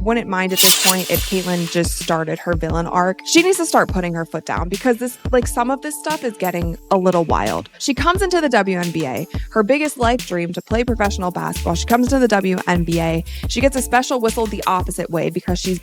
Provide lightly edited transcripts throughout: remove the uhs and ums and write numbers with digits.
wouldn't mind at this point if Caitlyn just started her villain arc. She needs to start putting her foot down because some of this stuff is getting a little wild. She comes into the WNBA, her biggest life dream to play professional basketball. She comes into the WNBA. She gets a special whistle the opposite way because she's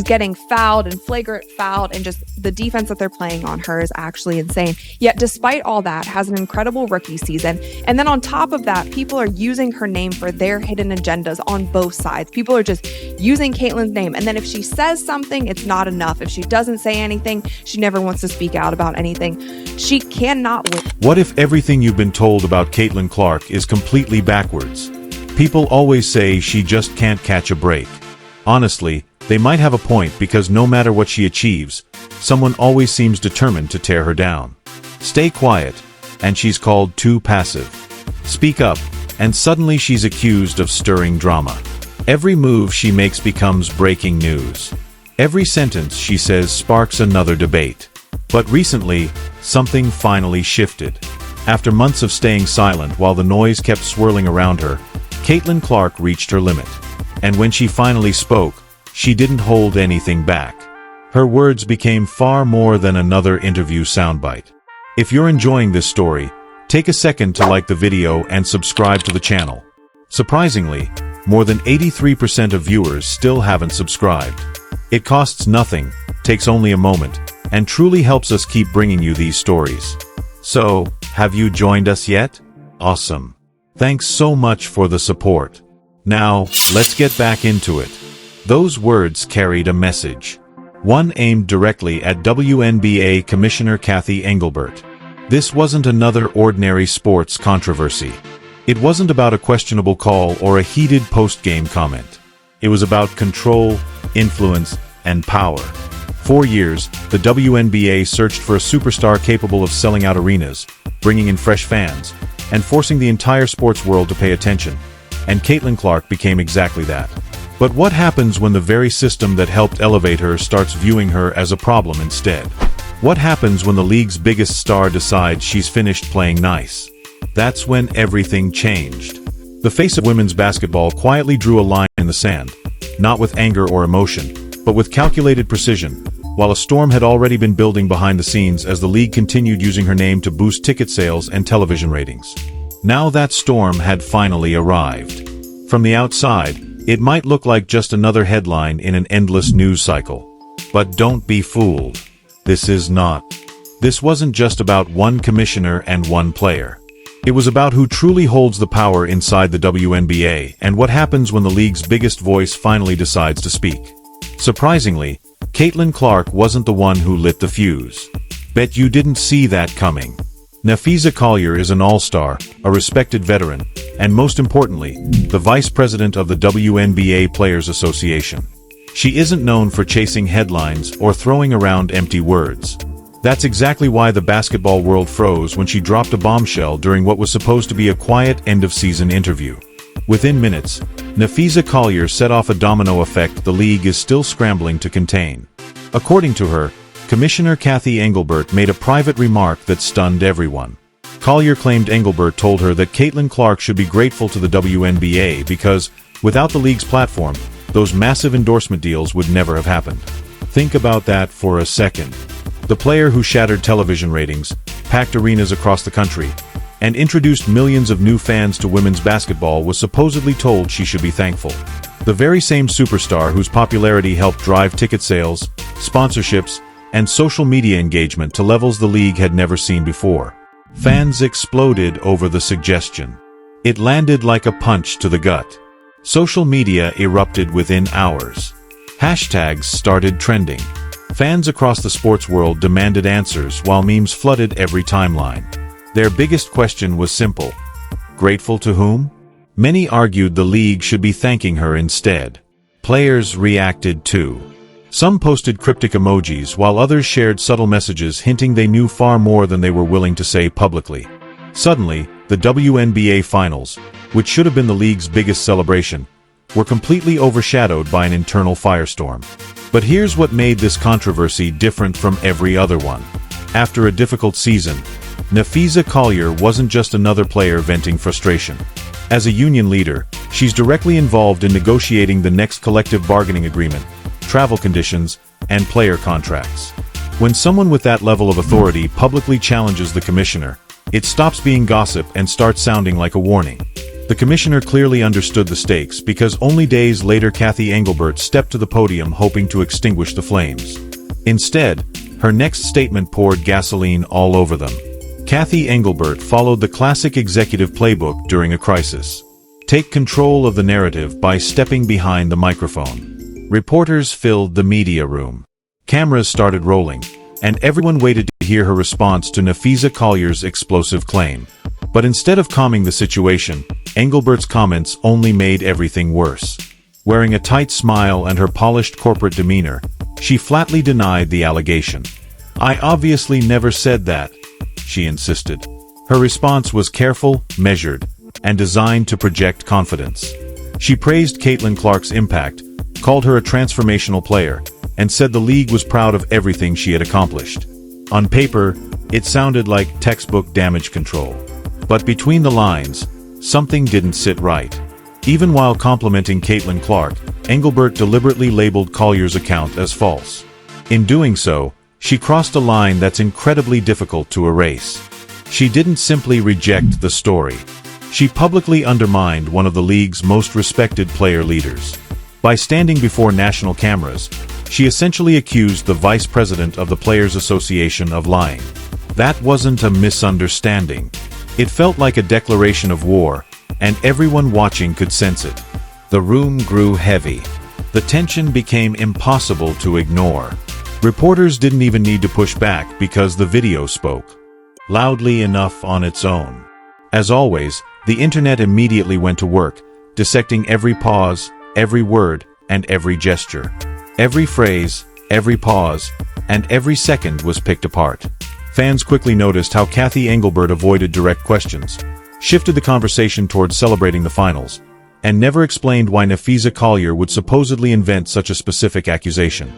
getting fouled and flagrant fouled, and just the defense that they're playing on her is actually insane. Yet despite all that, has an incredible rookie season. And then on top of that, people are using her name for their hidden agendas on both sides. People are just using Caitlyn's name. And then if she says something, it's not enough. If she doesn't say anything, she never wants to speak out about anything. She cannot win. What if everything you've been told about Caitlyn Clark is completely backwards? People always say she just can't catch a break. Honestly, they might have a point because no matter what she achieves, someone always seems determined to tear her down. Stay quiet, and she's called too passive. Speak up, and suddenly she's accused of stirring drama. Every move she makes becomes breaking news. Every sentence she says sparks another debate. But recently, something finally shifted. After months of staying silent while the noise kept swirling around her, Caitlyn Clark reached her limit. And when she finally spoke, she didn't hold anything back. Her words became far more than another interview soundbite. If you're enjoying this story, take a second to like the video and subscribe to the channel. Surprisingly, more than 83% of viewers still haven't subscribed. It costs nothing, takes only a moment, and truly helps us keep bringing you these stories. So, have you joined us yet? Awesome. Thanks so much for the support. Now, let's get back into it. Those words carried a message. One aimed directly at WNBA Commissioner Cathy Engelbert. This wasn't another ordinary sports controversy. It wasn't about a questionable call or a heated post-game comment. It was about control, influence, and power. For years, the WNBA searched for a superstar capable of selling out arenas, bringing in fresh fans, and forcing the entire sports world to pay attention. And Caitlyn Clark became exactly that. But what happens when the very system that helped elevate her starts viewing her as a problem instead? What happens when the league's biggest star decides she's finished playing nice? That's when everything changed. The face of women's basketball quietly drew a line in the sand, not with anger or emotion, but with calculated precision, while a storm had already been building behind the scenes as the league continued using her name to boost ticket sales and television ratings. Now that storm had finally arrived. From the outside, it might look like just another headline in an endless news cycle. But don't be fooled. This is not. This wasn't just about one commissioner and one player. It was about who truly holds the power inside the WNBA and what happens when the league's biggest voice finally decides to speak. Surprisingly, Caitlyn Clark wasn't the one who lit the fuse. Bet you didn't see that coming. Napheesa Collier is an all-star, a respected veteran, and most importantly, the vice president of the WNBA Players Association. She isn't known for chasing headlines or throwing around empty words. That's exactly why the basketball world froze when she dropped a bombshell during what was supposed to be a quiet end-of-season interview. Within minutes, Napheesa Collier set off a domino effect the league is still scrambling to contain. According to her, Commissioner Cathy Engelbert made a private remark that stunned everyone. Collier claimed Engelbert told her that Caitlyn Clark should be grateful to the WNBA because, without the league's platform, those massive endorsement deals would never have happened. Think about that for a second. The player who shattered television ratings, packed arenas across the country, and introduced millions of new fans to women's basketball was supposedly told she should be thankful. The very same superstar whose popularity helped drive ticket sales, sponsorships, and social media engagement to levels the league had never seen before. Fans exploded over the suggestion. It landed like a punch to the gut. Social media erupted within hours. Hashtags started trending. Fans across the sports world demanded answers while memes flooded every timeline. Their biggest question was simple. Grateful to whom? Many argued the league should be thanking her instead. Players reacted too. Some posted cryptic emojis while others shared subtle messages hinting they knew far more than they were willing to say publicly. Suddenly, the WNBA Finals, which should have been the league's biggest celebration, were completely overshadowed by an internal firestorm. But here's what made this controversy different from every other one. After a difficult season, Napheesa Collier wasn't just another player venting frustration. As a union leader, She's directly involved in negotiating the next collective bargaining agreement, travel conditions, and player contracts. When someone with that level of authority publicly challenges the commissioner, it stops being gossip and starts sounding like a warning. The commissioner clearly understood the stakes because only days later Cathy Engelbert stepped to the podium hoping to extinguish the flames. Instead, her next statement poured gasoline all over them. Cathy Engelbert followed the classic executive playbook during a crisis. Take control of the narrative by stepping behind the microphone. Reporters filled the media room. Cameras started rolling, and everyone waited to hear her response to Napheesa Collier's explosive claim. But instead of calming the situation, Engelbert's comments only made everything worse. Wearing a tight smile and her polished corporate demeanor, she flatly denied the allegation. "I obviously never said that," she insisted. Her response was careful, measured, and designed to project confidence. She praised Caitlin Clark's impact, called her a transformational player, and said the league was proud of everything she had accomplished. On paper, it sounded like textbook damage control. But between the lines, something didn't sit right. Even while complimenting Caitlin Clark, Engelbert deliberately labeled Collier's account as false. In doing so, she crossed a line that's incredibly difficult to erase. She didn't simply reject the story. She publicly undermined one of the league's most respected player leaders. By standing before national cameras, she essentially accused the vice president of the Players Association of lying. That wasn't a misunderstanding. It felt like a declaration of war, and everyone watching could sense it. The room grew heavy. The tension became impossible to ignore. Reporters didn't even need to push back because the video spoke loudly enough on its own. As always, the internet immediately went to work, dissecting every pause, every word, and every gesture. Every phrase, every pause, and every second was picked apart. Fans quickly noticed how Cathy Engelbert avoided direct questions, shifted the conversation towards celebrating the finals, and never explained why Napheesa Collier would supposedly invent such a specific accusation.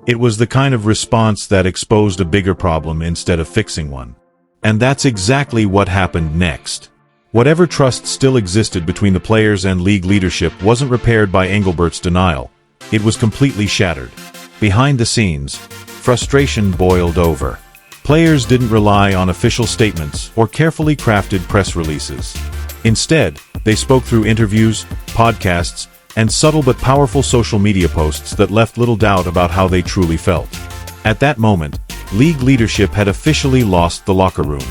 It was the kind of response that exposed a bigger problem instead of fixing one. And that's exactly what happened next. Whatever trust still existed between the players and league leadership wasn't repaired by Engelbert's denial. It was completely shattered. Behind the scenes, frustration boiled over. Players didn't rely on official statements or carefully crafted press releases. Instead, they spoke through interviews, podcasts, and subtle but powerful social media posts that left little doubt about how they truly felt. At that moment, league leadership had officially lost the locker room.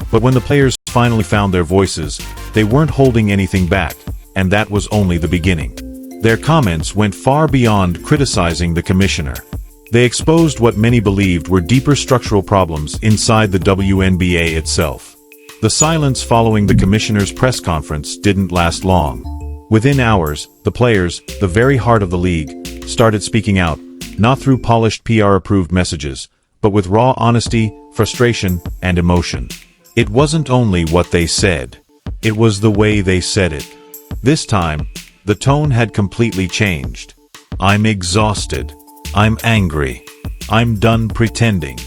But when the players finally found their voices, they weren't holding anything back, and that was only the beginning. Their comments went far beyond criticizing the commissioner. They exposed what many believed were deeper structural problems inside the WNBA itself. The silence following the commissioner's press conference didn't last long. Within hours, the players, the very heart of the league, started speaking out, not through polished PR-approved messages, but with raw honesty, frustration, and emotion. It wasn't only what they said. It was the way they said it. This time, the tone had completely changed. "I'm exhausted. I'm angry. I'm done pretending."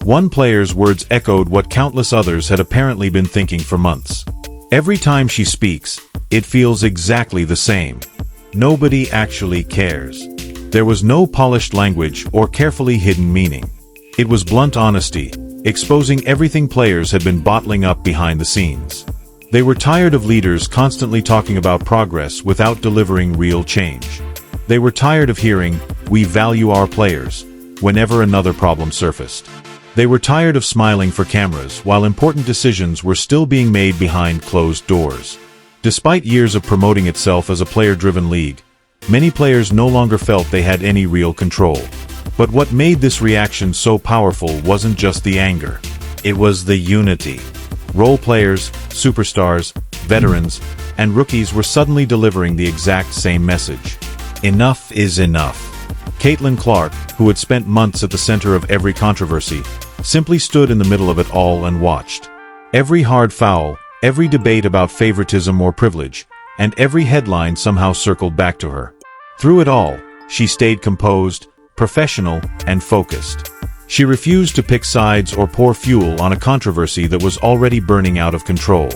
One player's words echoed what countless others had apparently been thinking for months. "Every time she speaks, it feels exactly the same. Nobody actually cares." There was no polished language or carefully hidden meaning. It was blunt honesty, exposing everything players had been bottling up behind the scenes. They were tired of leaders constantly talking about progress without delivering real change. They were tired of hearing, "We value our players," whenever another problem surfaced. They were tired of smiling for cameras while important decisions were still being made behind closed doors. Despite years of promoting itself as a player-driven league, many players no longer felt they had any real control. But what made this reaction so powerful wasn't just the anger. It was the unity. Role players, superstars, veterans, and rookies were suddenly delivering the exact same message. Enough is enough. Caitlin Clark, who had spent months at the center of every controversy, simply stood in the middle of it all and watched. Every hard foul, every debate about favoritism or privilege, and every headline somehow circled back to her. Through it all, she stayed composed, professional, and focused. She refused to pick sides or pour fuel on a controversy that was already burning out of control.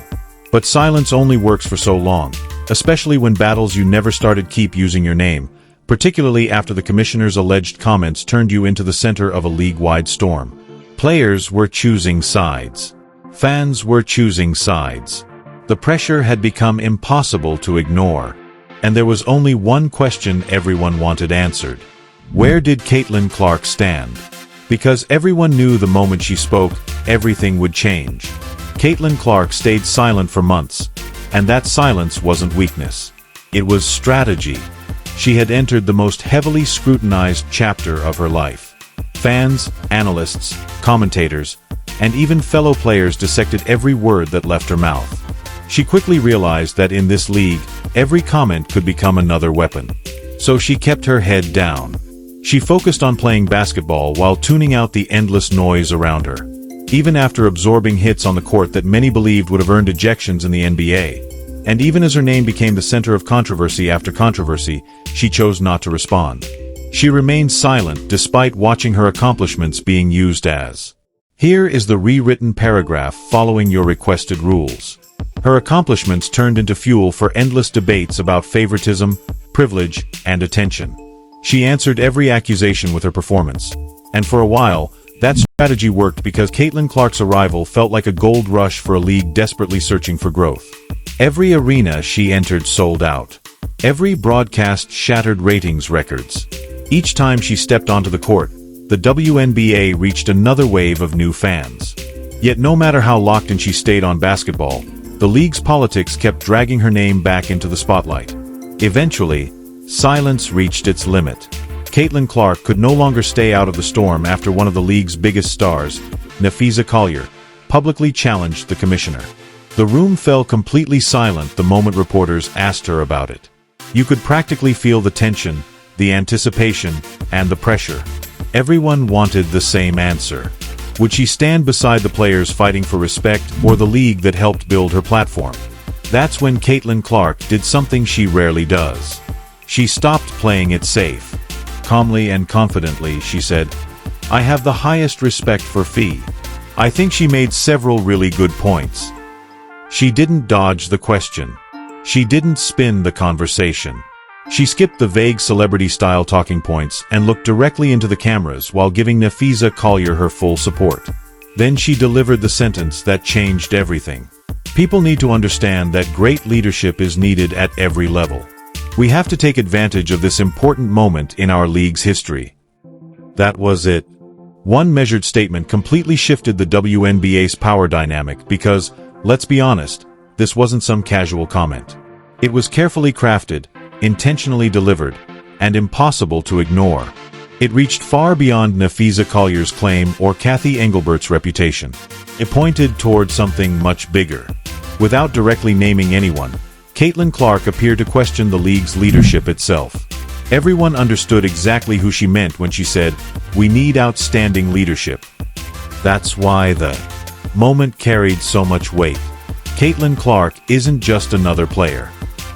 But silence only works for so long. especially when battles you never started keep using your name, particularly after the commissioner's alleged comments turned you into the center of a league-wide storm. Players were choosing sides. Fans were choosing sides. The pressure had become impossible to ignore, and there was only one question everyone wanted answered. Where did Caitlin Clark stand? Because everyone knew the moment she spoke, everything would change. Caitlin Clark stayed silent for months, and that silence wasn't weakness. It was strategy. She had entered the most heavily scrutinized chapter of her life. Fans, analysts, commentators, and even fellow players dissected every word that left her mouth. She quickly realized that in this league, every comment could become another weapon. So she kept her head down. She focused on playing basketball while tuning out the endless noise around her. Even after absorbing hits on the court that many believed would have earned ejections in the NBA, and even as her name became the center of controversy after controversy, she chose not to respond. She remained silent despite watching her accomplishments being used as. Here is the rewritten paragraph following your requested rules. Her accomplishments turned into fuel for endless debates about favoritism, privilege, and attention. She answered every accusation with her performance. And for a while, that strategy worked because Caitlin Clark's arrival felt like a gold rush for a league desperately searching for growth. Every arena she entered sold out. Every broadcast shattered ratings records. Each time she stepped onto the court, the WNBA reached another wave of new fans. Yet no matter how locked in she stayed on basketball, the league's politics kept dragging her name back into the spotlight. Eventually, silence reached its limit. Caitlin Clark could no longer stay out of the storm after one of the league's biggest stars, Napheesa Collier, publicly challenged the commissioner. The room fell completely silent the moment reporters asked her about it. You could practically feel the tension, the anticipation, and the pressure. Everyone wanted the same answer. Would she stand beside the players fighting for respect or the league that helped build her platform? That's when Caitlin Clark did something she rarely does. She stopped playing it safe. Calmly and confidently, she said, "I have the highest respect for Fee." I think she made several really good points. She didn't dodge the question. She didn't spin the conversation. She skipped the vague celebrity-style talking points and looked directly into the cameras while giving Napheesa Collier her full support. Then she delivered the sentence that changed everything. People need to understand that great leadership is needed at every level. We have to take advantage of this important moment in our league's history. That was it. One measured statement completely shifted the WNBA's power dynamic because, let's be honest, this wasn't some casual comment. It was carefully crafted, intentionally delivered, and impossible to ignore. It reached far beyond Napheesa Collier's claim or Kathy Engelbert's reputation. It pointed toward something much bigger. Without directly naming anyone, Caitlin Clark appeared to question the league's leadership itself. Everyone understood exactly who she meant when she said, "We need outstanding leadership." That's why the moment carried so much weight. Caitlin Clark isn't just another player.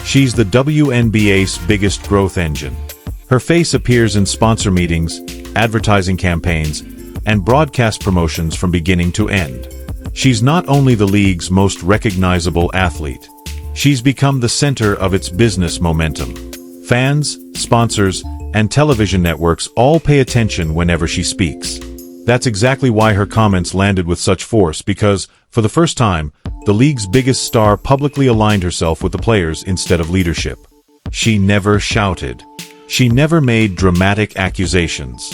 She's the WNBA's biggest growth engine. Her face appears in sponsor meetings, advertising campaigns, and broadcast promotions from beginning to end. She's not only the league's most recognizable athlete. She's become the center of its business momentum. Fans, sponsors, and television networks all pay attention whenever she speaks. That's exactly why her comments landed with such force because, for the first time, the league's biggest star publicly aligned herself with the players instead of leadership. She never shouted. She never made dramatic accusations.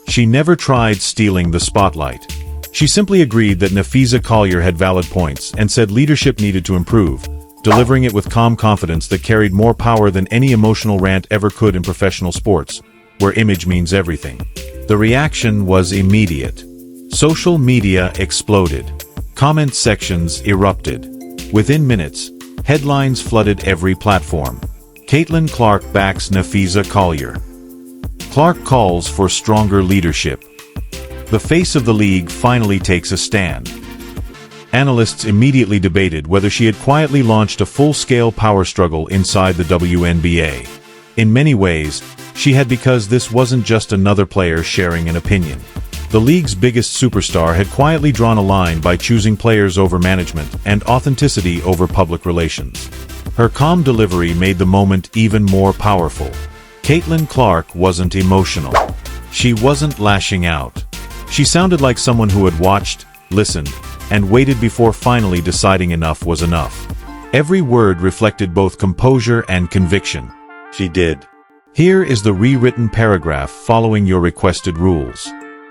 She never tried stealing the spotlight. She simply agreed that Napheesa Collier had valid points and said leadership needed to improve, delivering it with calm confidence that carried more power than any emotional rant ever could in professional sports, where image means everything. The reaction was immediate. Social media exploded. Comment sections erupted. Within minutes, headlines flooded every platform. Caitlin Clark backs Napheesa Collier. Clark calls for stronger leadership. The face of the league finally takes a stand. Analysts immediately debated whether she had quietly launched a full-scale power struggle inside the WNBA. In many ways, she had because this wasn't just another player sharing an opinion. The league's biggest superstar had quietly drawn a line by choosing players over management and authenticity over public relations. Her calm delivery made the moment even more powerful. Caitlin Clark wasn't emotional. She wasn't lashing out. She sounded like someone who had watched, listened, and waited before finally deciding enough was enough. Every word reflected both composure and conviction. She did. Here is the rewritten paragraph following your requested rules.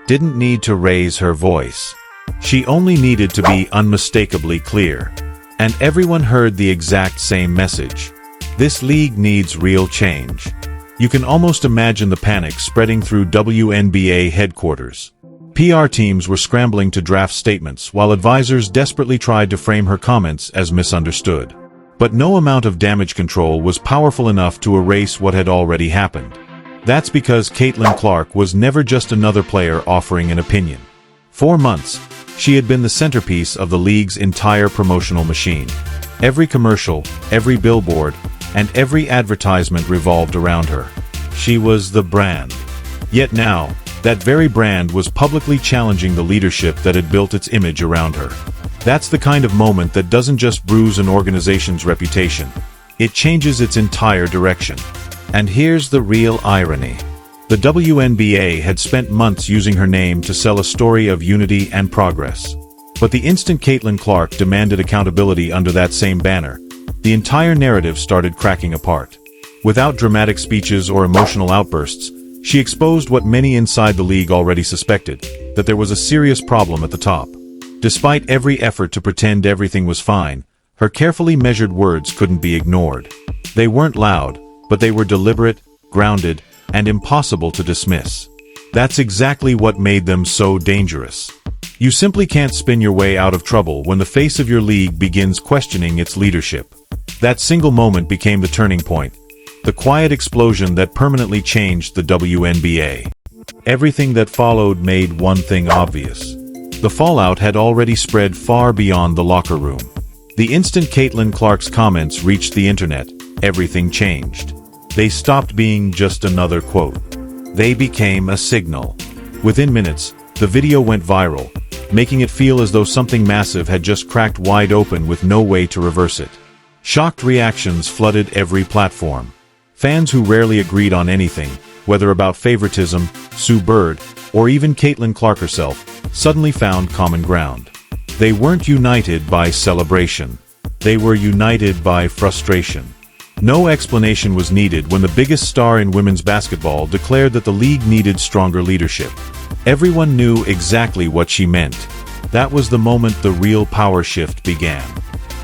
Didn't need to raise her voice. She only needed to be unmistakably clear. And everyone heard the exact same message. This league needs real change. You can almost imagine the panic spreading through WNBA headquarters. PR teams were scrambling to draft statements while advisors desperately tried to frame her comments as misunderstood. But no amount of damage control was powerful enough to erase what had already happened. That's because Caitlin Clark was never just another player offering an opinion. For months, she had been the centerpiece of the league's entire promotional machine. Every commercial, every billboard, and every advertisement revolved around her. She was the brand. Yet now, that very brand was publicly challenging the leadership that had built its image around her. That's the kind of moment that doesn't just bruise an organization's reputation. It changes its entire direction. And here's the real irony. The WNBA had spent months using her name to sell a story of unity and progress. But the instant Caitlin Clark demanded accountability under that same banner, the entire narrative started cracking apart. Without dramatic speeches or emotional outbursts, she exposed what many inside the league already suspected, that there was a serious problem at the top. Despite every effort to pretend everything was fine, her carefully measured words couldn't be ignored. They weren't loud, but they were deliberate, grounded, and impossible to dismiss. That's exactly what made them so dangerous. You simply can't spin your way out of trouble when the face of your league begins questioning its leadership. That single moment became the turning point, the quiet explosion that permanently changed the WNBA. Everything that followed made one thing obvious. The fallout had already spread far beyond the locker room. The instant Caitlin Clark's comments reached the internet, everything changed. They stopped being just another quote. They became a signal. Within minutes, the video went viral, making it feel as though something massive had just cracked wide open with no way to reverse it. Shocked reactions flooded every platform. Fans who rarely agreed on anything, whether about favoritism, Sue Bird, or even Caitlin Clark herself, suddenly found common ground. They weren't united by celebration. They were united by frustration. No explanation was needed when the biggest star in women's basketball declared that the league needed stronger leadership. Everyone knew exactly what she meant. That was the moment the real power shift began.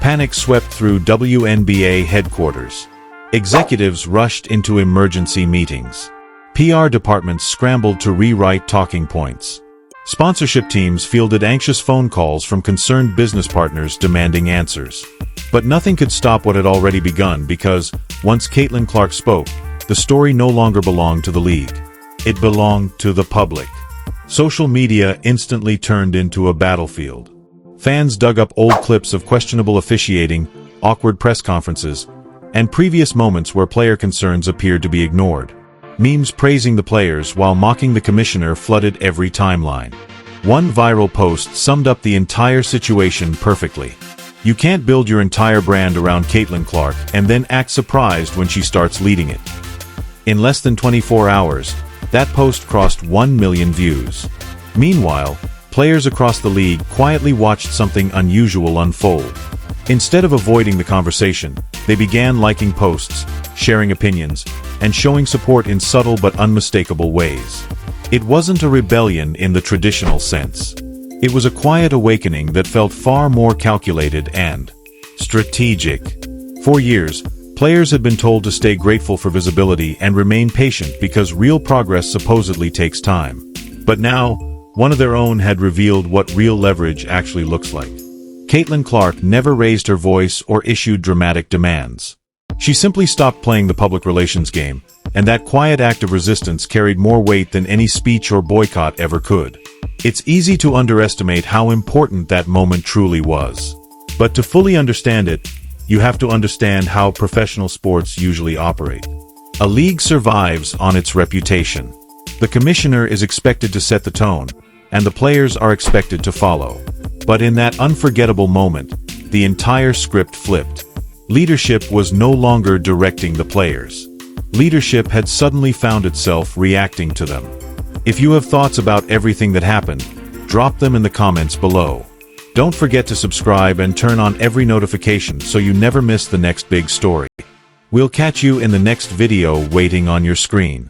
Panic swept through WNBA headquarters. Executives rushed into emergency meetings. PR departments scrambled to rewrite talking points. Sponsorship teams fielded anxious phone calls from concerned business partners demanding answers. But nothing could stop what had already begun because, once Caitlin Clark spoke, the story no longer belonged to the league. It belonged to the public. Social media instantly turned into a battlefield. Fans dug up old clips of questionable officiating, awkward press conferences, and previous moments where player concerns appeared to be ignored. Memes praising the players while mocking the commissioner flooded every timeline. One viral post summed up the entire situation perfectly. You can't build your entire brand around Caitlin Clark and then act surprised when she starts leading it. In less than 24 hours, that post crossed 1 million views. Meanwhile, players across the league quietly watched something unusual unfold. Instead of avoiding the conversation, they began liking posts, sharing opinions, and showing support in subtle but unmistakable ways. It wasn't a rebellion in the traditional sense. It was a quiet awakening that felt far more calculated and strategic. For years, players had been told to stay grateful for visibility and remain patient because real progress supposedly takes time. But now, one of their own had revealed what real leverage actually looks like. Caitlin Clark never raised her voice or issued dramatic demands. She simply stopped playing the public relations game, and that quiet act of resistance carried more weight than any speech or boycott ever could. It's easy to underestimate how important that moment truly was. But to fully understand it, you have to understand how professional sports usually operate. A league survives on its reputation. The commissioner is expected to set the tone, and the players are expected to follow. But in that unforgettable moment, the entire script flipped. Leadership was no longer directing the players. Leadership had suddenly found itself reacting to them. If you have thoughts about everything that happened, drop them in the comments below. Don't forget to subscribe and turn on every notification so you never miss the next big story. We'll catch you in the next video waiting on your screen.